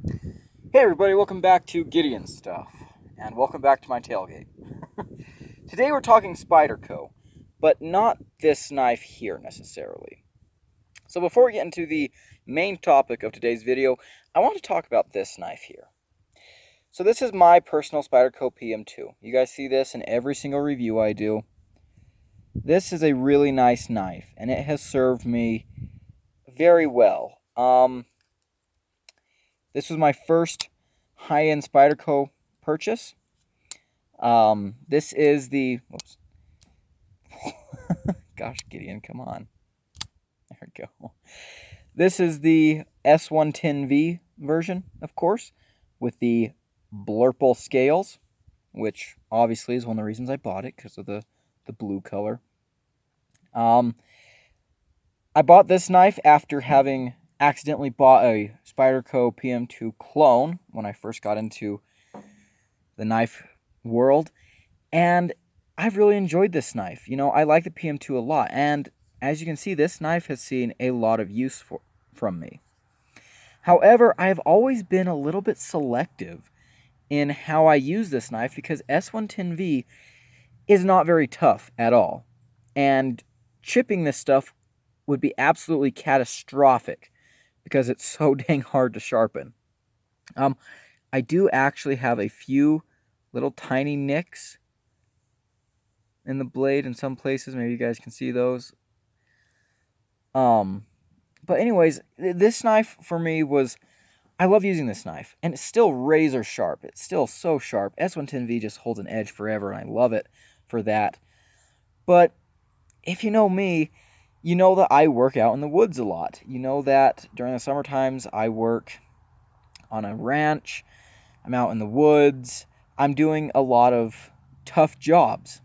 Hey everybody, welcome back to Gideon Stuff, and welcome back to my tailgate. Today we're talking Spyderco, but not this knife here necessarily. So before we get into the main topic of today's video, I want to talk about this knife here. So this is my personal Spyderco PM2. You guys see this in every single review I do. This is a really nice knife, and it has served me very well. This was my first high-end Spyderco purchase. This is the... Whoops. Gosh, Gideon, come on. There we go. This is the S110V version, of course, with the blurple scales, which obviously is one of the reasons I bought it, because of the blue color. I bought this knife after having accidentally bought a Spyderco PM2 clone when I first got into the knife world, and I've really enjoyed this knife. You know, I like the PM2 a lot, and as you can see, this knife has seen a lot of use from me. However, I've always been a little bit selective in how I use this knife because S110V is not very tough at all, and chipping this stuff would be absolutely catastrophic because it's so dang hard to sharpen. I do actually have a few little tiny nicks in the blade in some places. Maybe you guys can see those. But anyways, this knife for me was... I love using this knife, and it's still razor sharp. It's still so sharp. S110V just holds an edge forever, and I love it for that. But if you know me, you know that I work out in the woods a lot. You know that during the summer times I work on a ranch. I'm out in the woods. I'm doing a lot of tough jobs.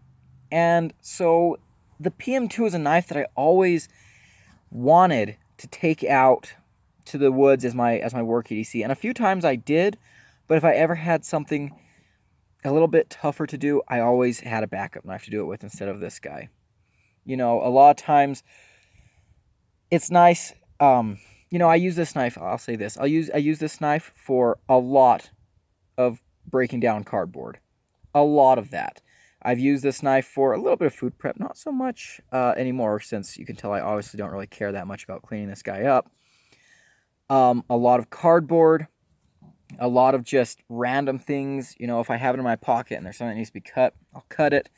And so the PM2 is a knife that I always wanted to take out to the woods as my work EDC. And a few times I did, but if I ever had something a little bit tougher to do, I always had a backup knife to do it with instead of this guy. You know, a lot of times it's nice. You know, I use this knife. I'll say this. I use this knife for a lot of breaking down cardboard. A lot of that. I've used this knife for a little bit of food prep. Not so much anymore, since you can tell I obviously don't really care that much about cleaning this guy up. A lot of cardboard. A lot of just random things. You know, if I have it in my pocket and there's something that needs to be cut, I'll cut it.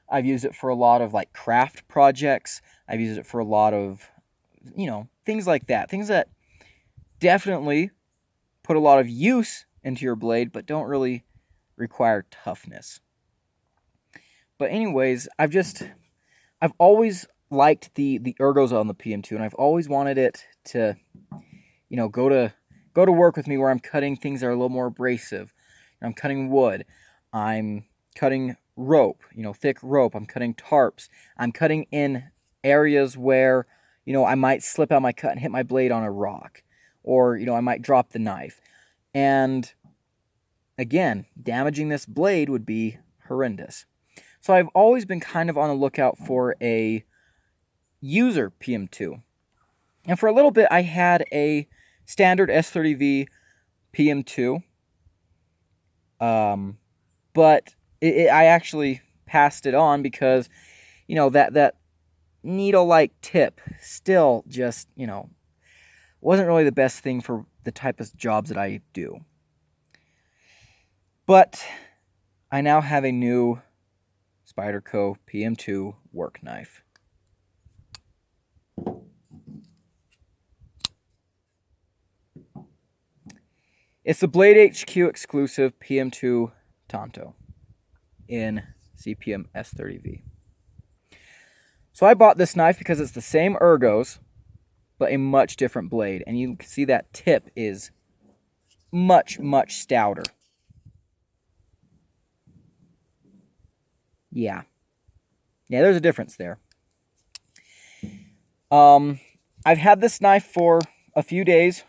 I've used it for a lot of like craft projects. I've used it for a lot of, you know, things like that. Things that definitely put a lot of use into your blade, but don't really require toughness. But anyways, I've always liked the ergos on the PM2, and I've always wanted it to, you know, go to work with me where I'm cutting things that are a little more abrasive. I'm cutting wood. I'm cutting rope, you know, thick rope. I'm cutting tarps. I'm cutting in areas where, you know, I might slip out my cut and hit my blade on a rock, or, you know, I might drop the knife. And again, damaging this blade would be horrendous. So I've always been kind of on the lookout for a user PM2. And for a little bit, I had a standard S30V PM2. But I actually passed it on because, you know, that needle-like tip still just, you know, wasn't really the best thing for the type of jobs that I do. But I now have a new Spyderco PM2 work knife. It's the Blade HQ exclusive PM2 Tanto in CPM S30V. So I bought this knife because it's the same ergos, but a much different blade. And you can see that tip is much, much stouter. Yeah, there's a difference there. I've had this knife for a few days,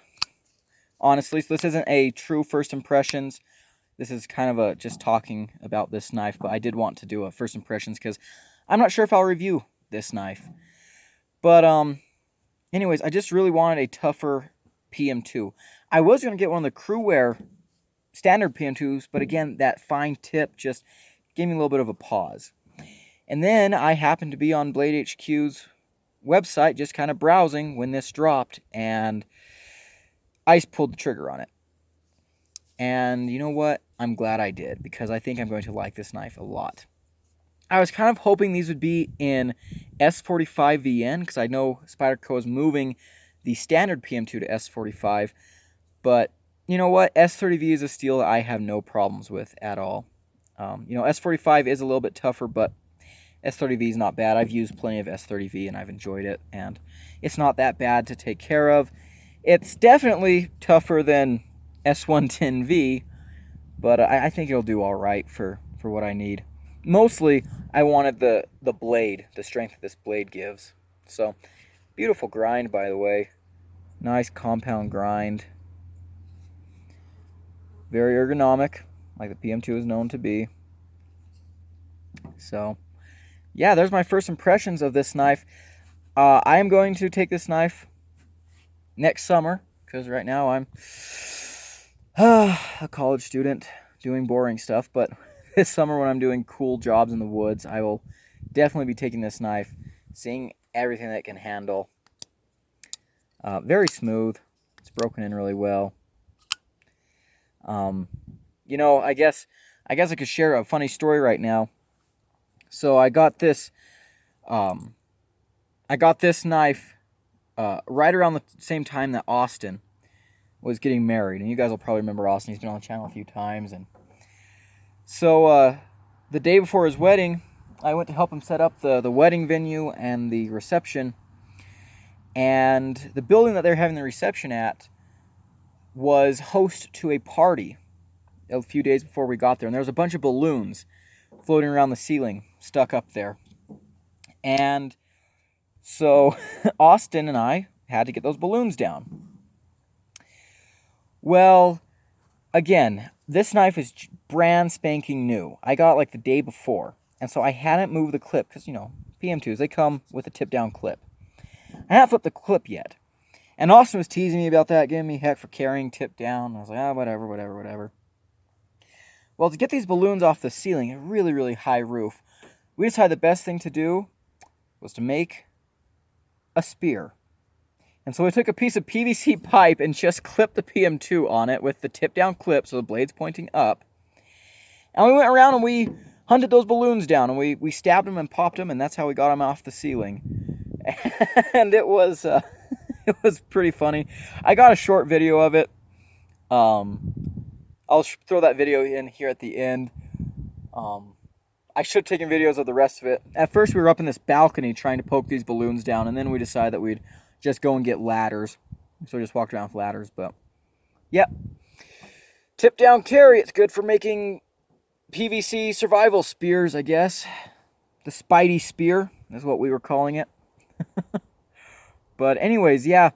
honestly, so this isn't a true first impressions. This is kind of a just talking about this knife, but I did want to do a first impressions because I'm not sure if I'll review this knife. But anyways, I just really wanted a tougher PM2. I was going to get one of the Crewwear standard PM2s, but again, that fine tip just gave me a little bit of a pause. And then I happened to be on Blade HQ's website just kind of browsing when this dropped, and I pulled the trigger on it. And you know what? I'm glad I did, because I think I'm going to like this knife a lot. I was kind of hoping these would be in S45VN, because I know Spyderco is moving the standard PM2 to S45, but you know what? S30V is a steel that I have no problems with at all. S45 is a little bit tougher, but S30V is not bad. I've used plenty of S30V and I've enjoyed it, and it's not that bad to take care of. It's definitely tougher than S110V, but I think it'll do all right for what I need. Mostly, I wanted the blade, the strength that this blade gives. So, beautiful grind, by the way. Nice compound grind. Very ergonomic, like the PM2 is known to be. So, yeah, there's my first impressions of this knife. I am going to take this knife next summer, because right now I'm a college student doing boring stuff, but this summer when I'm doing cool jobs in the woods, I will definitely be taking this knife, seeing everything that it can handle. Very smooth. It's broken in really well. I guess I could share a funny story right now. So I got this knife right around the same time that Austin was getting married, and you guys will probably remember Austin. He's been on the channel a few times, and so the day before his wedding, I went to help him set up the wedding venue and the reception. And the building that they're having the reception at was host to a party a few days before we got there. And there was a bunch of balloons floating around the ceiling, stuck up there. And so Austin and I had to get those balloons down. Well, again, this knife is brand spanking new. I got it like the day before. And so I hadn't moved the clip, because, PM2s, they come with a tip-down clip. I haven't flipped the clip yet. And Austin was teasing me about that, giving me heck for carrying tip down. I was like, whatever. Well, to get these balloons off the ceiling, a really, really high roof, we decided the best thing to do was to make a spear. And so we took a piece of PVC pipe and just clipped the PM2 on it with the tip-down clip, so the blade's pointing up. And we went around and we hunted those balloons down, and we stabbed them and popped them, and that's how we got them off the ceiling. And it was pretty funny. I got a short video of it. I'll throw that video in here at the end. I should have taken videos of the rest of it. At first we were up in this balcony trying to poke these balloons down, and then we decided that we'd just go and get ladders. So we just walked around with ladders, but yep. Tip down carry, it's good for making PVC survival spears, I guess. The Spidey spear is what we were calling it. But anyways, yeah,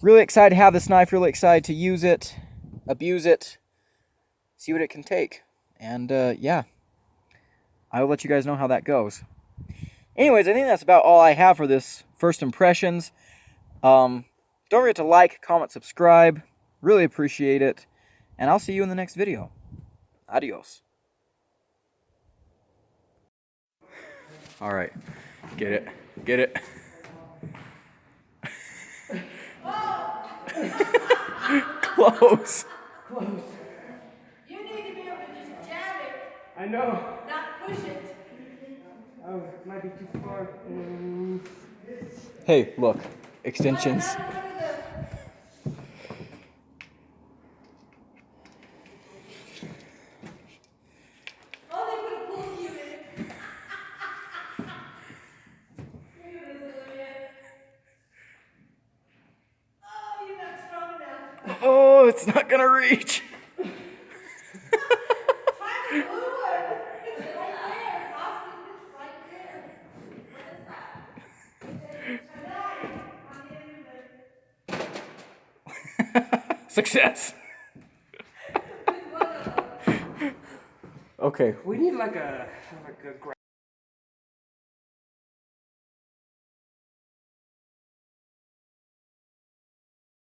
really excited to have this knife, really excited to use it, abuse it, see what it can take. And yeah, I will let you guys know how that goes. Anyways, I think that's about all I have for this first impressions. Don't forget to like, comment, subscribe. Really appreciate it. And I'll see you in the next video. Adios. All right, get it. Close. You need to be able to just jab it. I know. Not push it. Oh, it might be too far. Hey, look, extensions. Oh, they put a pool cue in. Oh, you're not strong enough. Oh, it's not gonna reach. Try the blue one. It's right there. Austin, it's right there. What is that? Success. Okay. We need like a